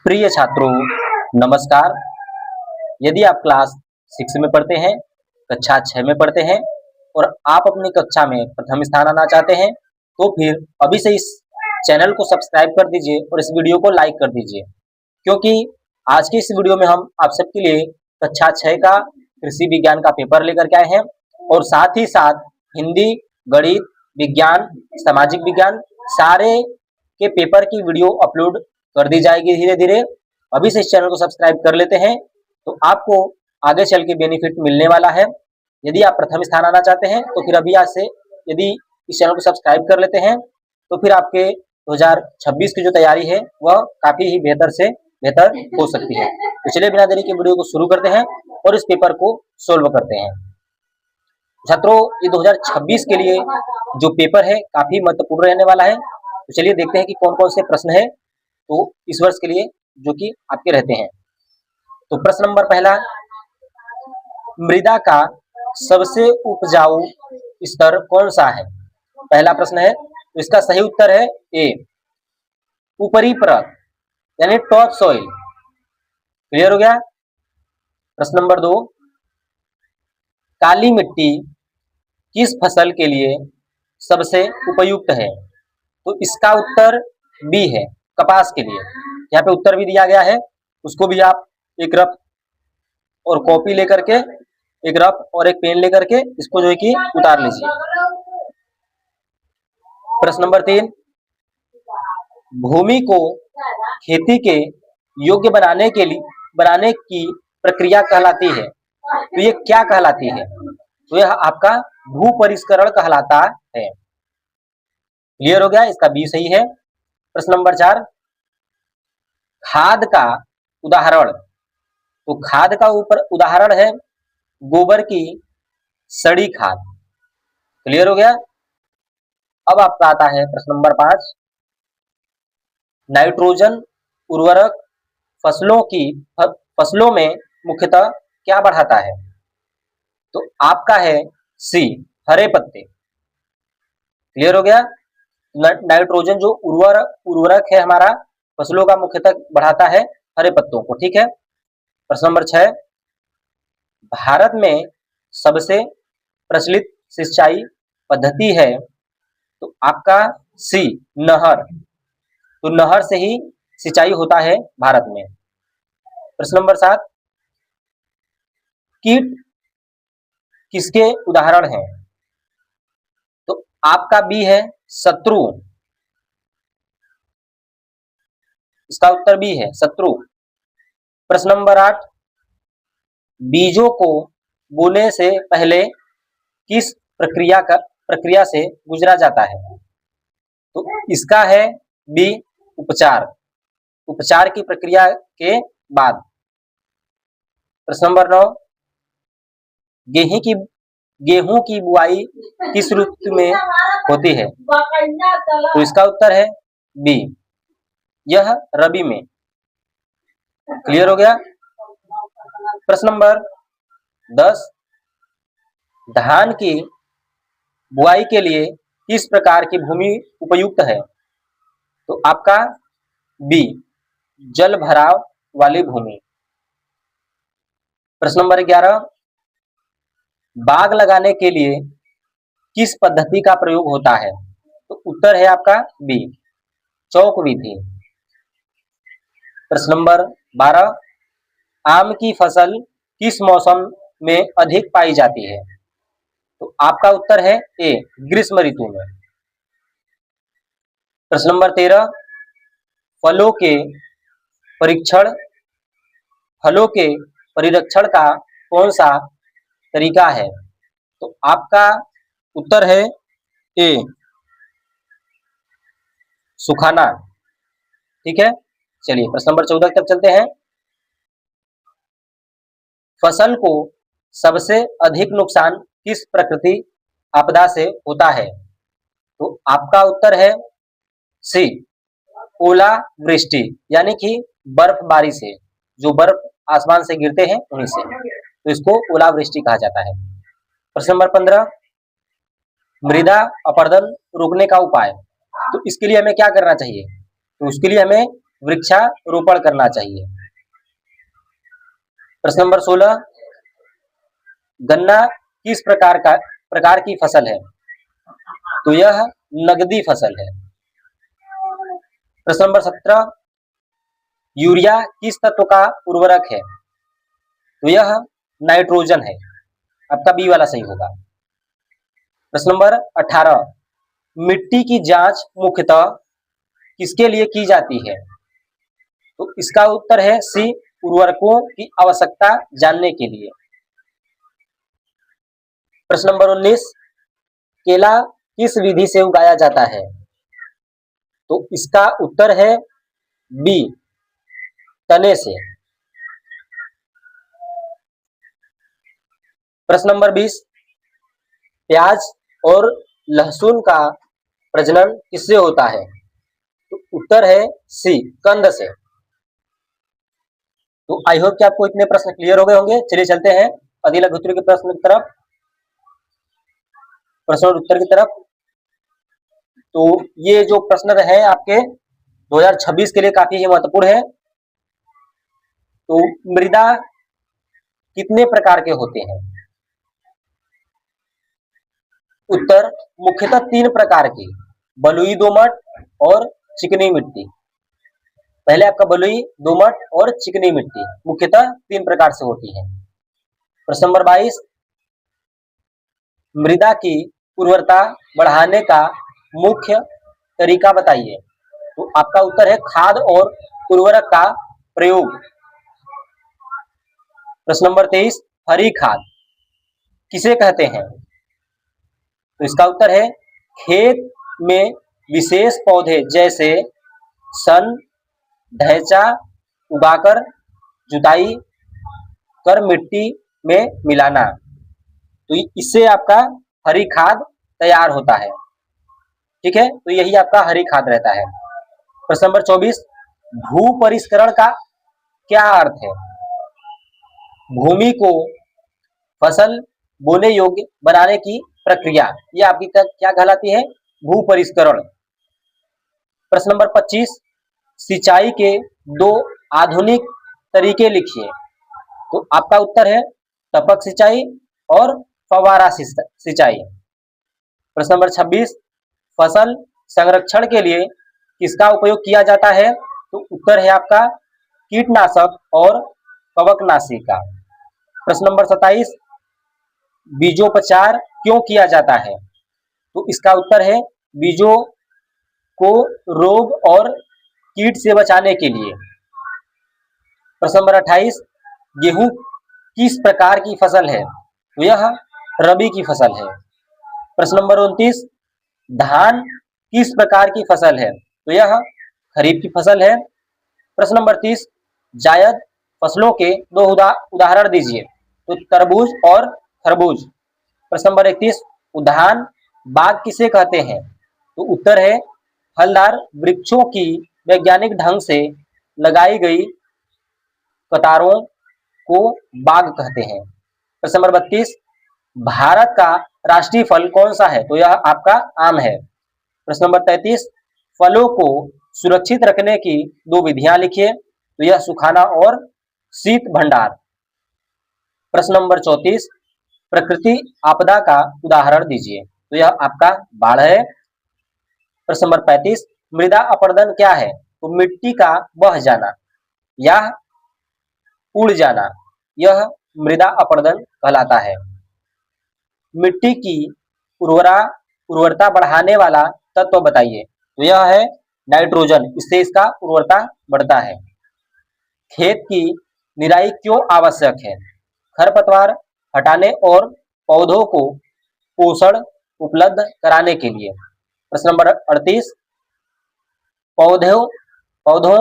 प्रिय छात्रों, नमस्कार। यदि आप क्लास 6 में पढ़ते हैं, कक्षा 6 में पढ़ते हैं और आप अपनी कक्षा में प्रथम स्थान आना चाहते हैं, तो फिर अभी से इस चैनल को सब्सक्राइब कर दीजिए और इस वीडियो को लाइक कर दीजिए, क्योंकि आज की इस वीडियो में हम आप सबके लिए कक्षा 6 का कृषि विज्ञान का पेपर लेकर के आए हैं और साथ ही साथ हिंदी, गणित, विज्ञान, सामाजिक विज्ञान सारे के पेपर की वीडियो अपलोड कर दी जाएगी धीरे धीरे। अभी से इस चैनल को सब्सक्राइब कर लेते हैं तो आपको आगे चल के बेनिफिट मिलने वाला है। यदि आप प्रथम स्थान आना चाहते हैं तो फिर अभी आज से यदि इस चैनल को सब्सक्राइब कर लेते हैं तो फिर आपके 2026 की जो तैयारी है वह काफी ही बेहतर से बेहतर हो सकती है। तो चलिए बिना देरी के वीडियो को शुरू करते हैं और इस पेपर को सोल्व करते हैं। छात्रों, ये 2026 के लिए जो पेपर है काफी महत्वपूर्ण रहने वाला है। तो चलिए देखते हैं कि कौन कौन से प्रश्न है तो इस वर्ष के लिए जो कि आपके रहते हैं। तो प्रश्न नंबर पहला, मृदा का सबसे उपजाऊ स्तर कौन सा है? पहला प्रश्न है, तो इसका सही उत्तर है ए, ऊपरी परत यानी टॉप सॉइल। क्लियर हो गया। प्रश्न नंबर 2, काली मिट्टी किस फसल के लिए सबसे उपयुक्त है? तो इसका उत्तर बी है, कपास के लिए। यहाँ पे उत्तर भी दिया गया है, उसको भी आप एक रफ और कॉपी लेकर के, एक रफ और एक पेन लेकर के इसको जो है कि उतार लीजिए। प्रश्न नंबर 3, भूमि को खेती के योग्य बनाने की प्रक्रिया कहलाती है। तो ये क्या कहलाती है? तो यह आपका भू परिष्करण कहलाता है। क्लियर हो गया, इसका बी सही है। प्रश्न नंबर 4, खाद का उदाहरण। तो खाद का ऊपर उदाहरण है गोबर की सड़ी खाद। क्लियर हो गया। अब आपका आता है प्रश्न नंबर 5, नाइट्रोजन उर्वरक फसलों में मुख्यतः क्या बढ़ाता है? तो आपका है सी, हरे पत्ते। क्लियर हो गया। नाइट्रोजन जो उर्वरक है हमारा फसलों का मुख्यतः बढ़ाता है हरे पत्तों को। ठीक है। प्रश्न नंबर 6, भारत में सबसे प्रचलित सिंचाई पद्धति है। तो आपका सी, नहर। तो नहर से ही सिंचाई होता है भारत में। प्रश्न नंबर 7, कीट किसके उदाहरण हैं? तो आपका बी है, शत्रु। इसका उत्तर बी है, शत्रु। प्रश्न नंबर 8, बीजों को बोने से पहले किस प्रक्रिया से गुजरा जाता है? तो इसका है बी, उपचार की प्रक्रिया के बाद। प्रश्न नंबर 9, गेहूं की बुआई किस ऋतु में होती है? तो इसका उत्तर है बी, यह रबी में। क्लियर हो गया। प्रश्न नंबर 10, धान की बुआई के लिए किस प्रकार की भूमि उपयुक्त है? तो आपका बी, जल भराव वाली भूमि। प्रश्न नंबर 11, बाग लगाने के लिए किस पद्धति का प्रयोग होता है? तो उत्तर है आपका बी, चौक विधि। प्रश्न नंबर 12, आम की फसल किस मौसम में अधिक पाई जाती है? तो आपका उत्तर है ए, ग्रीष्म ऋतु में। प्रश्न नंबर 13, फलों के परिरक्षण का कौन सा तरीका है? तो आपका उत्तर है ए, सुखाना। ठीक है। चलिए प्रश्न नंबर 14 तक चलते हैं। फसल को सबसे अधिक नुकसान किस प्रकृति आपदा से होता है? तो आपका उत्तर है सी, ओलावृष्टि, यानी कि बर्फबारी से, जो बर्फ आसमान से गिरते हैं उन्हीं से, तो इसको ओलावृष्टि कहा जाता है। प्रश्न नंबर 15, मृदा अपरदन रोकने का उपाय। तो इसके लिए हमें क्या करना चाहिए? तो उसके लिए हमें वृक्षारोपण करना चाहिए। प्रश्न नंबर 16, गन्ना किस प्रकार की फसल है? तो यह नगदी फसल है। प्रश्न नंबर 17, यूरिया किस तत्व का उर्वरक है? तो यह नाइट्रोजन है। आपका बी वाला सही होगा। प्रश्न नंबर 18, मिट्टी की जांच मुख्यतः किसके लिए की जाती है? तो इसका उत्तर है सी, उर्वरकों की आवश्यकता जानने के लिए। प्रश्न नंबर 19, केला किस विधि से उगाया जाता है? तो इसका उत्तर है बी, तने से। प्रश्न नंबर 20, प्याज और लहसुन का प्रजनन किससे होता है? तो उत्तर है सी, कंद से। तो आई होप कि आपको इतने प्रश्न क्लियर हो गए होंगे। चलिए चलते हैं अगले लघुत्तरी के प्रश्न की तरफ, प्रश्न और उत्तर की तरफ। तो ये जो प्रश्न है आपके 2026 के लिए काफी ही महत्वपूर्ण है। तो मृदा कितने प्रकार के होते हैं? उत्तर मुख्यतः 3 प्रकार की, बलुई दोमट और चिकनी मिट्टी। पहले आपका बलुई दोमट और चिकनी मिट्टी मुख्यतः 3 प्रकार से होती है। प्रश्न नंबर 22, मृदा की उर्वरता बढ़ाने का मुख्य तरीका बताइए। तो आपका उत्तर है खाद और उर्वरक का प्रयोग। प्रश्न नंबर 23, हरी खाद किसे कहते हैं? तो इसका उत्तर है खेत में विशेष पौधे जैसे सन, ढैंचा उगाकर जुताई कर मिट्टी में मिलाना। तो इससे आपका हरी खाद तैयार होता है। ठीक है, तो यही आपका हरी खाद रहता है। प्रश्न नंबर 24, भू परिष्करण का क्या अर्थ है? भूमि को फसल बोने योग्य बनाने की प्रक्रिया, ये आपकी क्या कहलाती है? भू परिष्करण। प्रश्न नंबर 25, सिंचाई के 2 आधुनिक तरीके लिखिए। तो आपका उत्तर है टपक सिंचाई और फव्वारा सिंचाई। प्रश्न नंबर 26, फसल संरक्षण के लिए किसका उपयोग किया जाता है? तो उत्तर है आपका कीटनाशक और कवकनाशी का। प्रश्न नंबर 27, बीजोपचार क्यों किया जाता है? तो इसका उत्तर है बीजों को रोग और कीट से बचाने के लिए। प्रश्न नंबर 28, गेहूं किस प्रकार की फसल है? तो यह रबी की फसल है। प्रश्न नंबर 29, धान किस प्रकार की फसल है? तो यह खरीफ की फसल है। प्रश्न नंबर 30, जायद फसलों के 2 उदाहरण दीजिए। तो तरबूज और खरबूज। प्रश्न नंबर 31, उद्यान बाग किसे कहते हैं? तो उत्तर है फलदार वृक्षों की वैज्ञानिक ढंग से लगाई गई कतारों को बाग कहते हैं। प्रश्न नंबर 32, भारत का राष्ट्रीय फल कौन सा है? तो यह आपका आम है। प्रश्न नंबर 33, फलों को सुरक्षित रखने की 2 विधियां लिखिए। तो यह सुखाना और शीत भंडार। प्रश्न नंबर 34, प्रकृति आपदा का उदाहरण दीजिए। तो यह आपका बाढ़ है। प्रश्न नंबर 35, मृदा अपरदन क्या है? तो मिट्टी का बह जाना या उड़ जाना, यह मृदा अपरदन कहलाता है। मिट्टी की उर्वरता बढ़ाने वाला तत्व बताइए। तो यह है नाइट्रोजन, इससे इसका उर्वरता बढ़ता है। खेत की निराई क्यों आवश्यक है? खरपतवार हटाने और पौधों को पोषण उपलब्ध कराने के लिए। प्रश्न नंबर 38, पौधों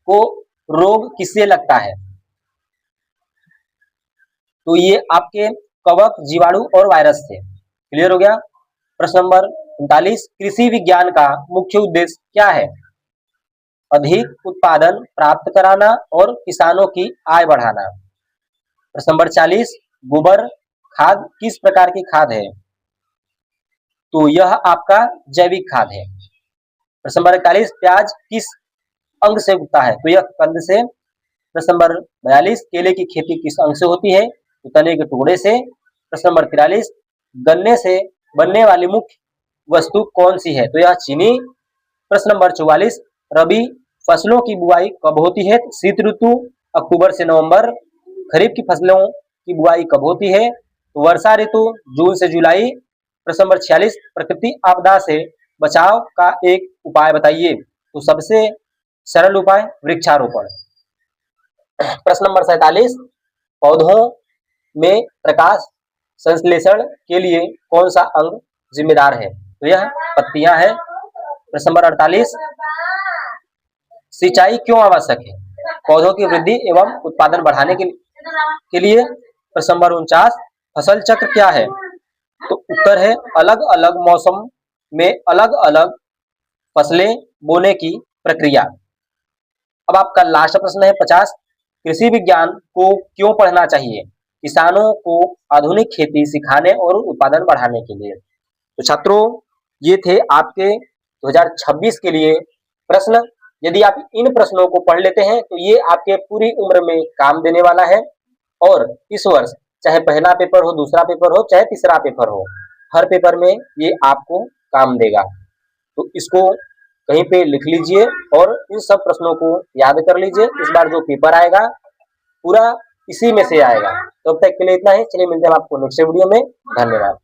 को रोग किससे लगता है? तो ये आपके कवक, जीवाणु और वायरस से। क्लियर हो गया। प्रश्न नंबर 39, कृषि विज्ञान का मुख्य उद्देश्य क्या है? अधिक उत्पादन प्राप्त कराना और किसानों की आय बढ़ाना। प्रश्न नंबर 40, गोबर खाद किस प्रकार की खाद है? तो यह आपका जैविक खाद है। प्रश्न नंबर 41, प्याज किस अंग से उगता है? तो यह कंद से। प्रश्न नंबर 42, केले की खेती किस अंग से होती है? तो तने के टुकड़े से। प्रश्न नंबर 43, गन्ने से बनने वाली मुख्य वस्तु कौन सी है? तो यह चीनी। प्रश्न नंबर 44, रबी फसलों की बुआई कब होती है? शीत ऋतु अक्टूबर से नवंबर। खरीफ की फसलों की बुआई कब होती है? तो वर्षा ऋतु जून से जुलाई। प्रश्न नंबर 46, प्रकृति आपदा से बचाव का एक उपाय बताइए। तो सबसे सरल उपाय वृक्षारोपण। प्रश्न नंबर 47, पौधों में प्रकाश संश्लेषण के लिए कौन सा अंग जिम्मेदार है? तो यह पत्तियां हैं। प्रश्न नंबर 48, सिंचाई क्यों आवश्यक है? पौधों की वृद्धि एवं उत्पादन बढ़ाने के लिए। प्रश्न नंबर 49, फसल चक्र क्या है? तो उत्तर है अलग अलग मौसम में अलग अलग फसलें बोने की प्रक्रिया। अब आपका लास्ट प्रश्न है 50, कृषि विज्ञान को क्यों पढ़ना चाहिए? किसानों को आधुनिक खेती सिखाने और उत्पादन बढ़ाने के लिए। तो छात्रों, ये थे आपके 2026 के लिए प्रश्न। यदि आप इन प्रश्नों को पढ़ लेते हैं तो ये आपके पूरी उम्र में काम देने वाला है। और इस वर्ष चाहे पहला पेपर हो, दूसरा पेपर हो, चाहे तीसरा पेपर हो, हर पेपर में ये आपको काम देगा। तो इसको कहीं पे लिख लीजिए और इन सब प्रश्नों को याद कर लीजिए। इस बार जो पेपर आएगा पूरा इसी में से आएगा। तो अब तक के लिए इतना ही। चलिए मिलते हैं आपको नेक्स्ट वीडियो में। धन्यवाद।